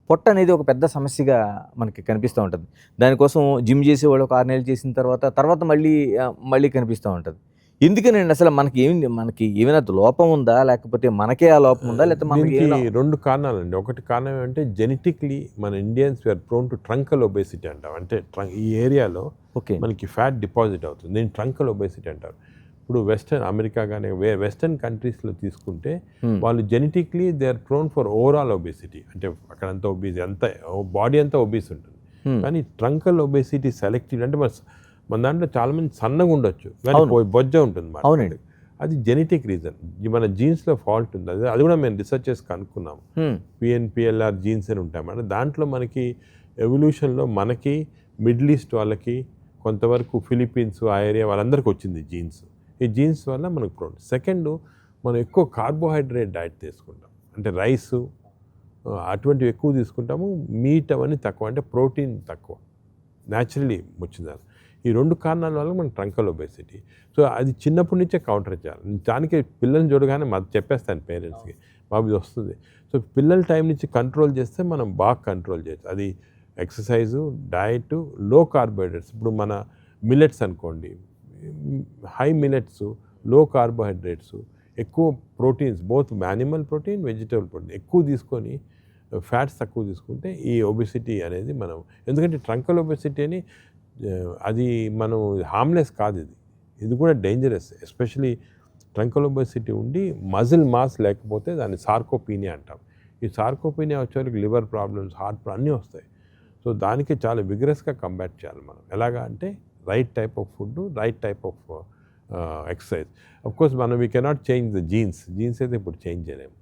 పొట్ట అనేది ఒక పెద్ద సమస్యగా మనకి కనిపిస్తూ ఉంటది. దానికోసం జిమ్ చేసేవాళ్ళు ఒక 6 నెలలు చేసిన తర్వాత మళ్ళీ కనిపిస్తా ఉంటది. ఎందుకనండి అసలు మనకి ఏమైనా లోపం ఉందా? లేకపోతే మనకే ఆ లోపం ఉందా? లేకపోతే మనకి దీనికి ఏమైనా 2 కారణాలండి. ఒకటి కారణం ఏమంటే జెనెటిక్‌లీ మన Indians we are prone to truncal obesity అంటాం. అంటే ఈ ఏరియాలో ఓకే. మనకి ఫ్యాట్ డిపాజిట్ అవుతుంది. దీన్ని ట్రంకల్ ఒబేసిటీ అంటారు. ఇప్పుడు వెస్టర్న్ అమెరికా గాని వెస్టర్న్ కంట్రీస్‌లో తీసుకుంటే హ్మ్. వాళ్ళు genetically they are prone for overall obesity. అంటే అక్కడంతా బాడీ అంతా ఒబీస్ ఉంటుంది. హ్మ్. కానీ ట్రంకల్ ఒబేసిటీ సెలెక్టివ్ అంటే మన దాంట్లో చాలామంది సన్నగా ఉండొచ్చు. కానీ అవును. బొజ్జ ఉంటుందన్నమాట. అవునండి. అది జెనెటిక్ రీజన్. మన జీన్స్‌లో ఫాల్ట్ ఉంది. అది కూడా మేము రిసర్చ్ చేసి కనుక్కున్నాము. హ్మ్. పిఎన్‌పిఎల్ఆర్ జీన్స్ అని ఉంటాయన్నమాట. దాంట్లో మనకి ఎవల్యూషన్‌లో మనకి మిడిల్ ఈస్ట్ వాళ్ళకి కొంతవరకు ఫిలిప్పీన్స్ ఆ ఏరియా వాళ్ళందరికీ వచ్చింది జీన్స్. ఈ జీన్స్ వల్ల మనకు ప్రాబ్లమ్. సెకండు మనం ఎక్కువ కార్బోహైడ్రేట్ డైట్ తీసుకుంటాం. అంటే రైసు అటువంటివి ఎక్కువ తీసుకుంటాము. మీట్ అవన్నీ తక్కువ. అంటే ప్రోటీన్ తక్కువ. న్యాచురల్లీ వచ్చింది. ఈ 2 కారణాల వల్ల మనకు ట్రంకల్ ఒబేసిటీ. సో అది చిన్నప్పటి నుంచే కౌంటర్ చేయాలి. దానికి పిల్లల్ని చూడగానే చెప్పేస్తాను పేరెంట్స్‌కి. బాబు ఇది వస్తుంది. సో పిల్లల టైం నుంచి కంట్రోల్ చేస్తే మనం బాగా కంట్రోల్ చేయొచ్చు. అది ఎక్సర్సైజు, డయటు, లో కార్బోహైడ్రేట్స్. ఇప్పుడు మన మిల్లెట్స్ అనుకోండి. హై మిల్లెట్స్, లో కార్బోహైడ్రేట్స్, ఎక్కువ proteins both animal protein, vegetable protein ఎక్కువ తీసుకొని ఫ్యాట్స్ తక్కువ తీసుకుంటే ఈ ఒబెసిటీ అనేది మనం ఎందుకంటే ట్రంకల్ ఒబెసిటీ అని అది మనం హార్మ్లెస్ కాదు ఇది. ఇది కూడా డేంజరస్. ఎస్పెషలీ ట్రంకల్ ఒబెసిటీ ఉండి మజిల్ మాస్ లేకపోతే దాన్ని సార్కోపీనియా అంటాం. ఈ సార్కోపీనియా వచ్చేవరకు లివర్ ప్రాబ్లమ్స్, హార్ట్ అన్నీ వస్తాయి. సో దానికి చాలా విగ్రస్గా కంబాట్ చేయాలి మనం. ఎలాగా అంటే right type of food, right type of exercise. Of course we cannot change the jeans అయితే ఇప్పుడు చేంజ్ చేయలేము.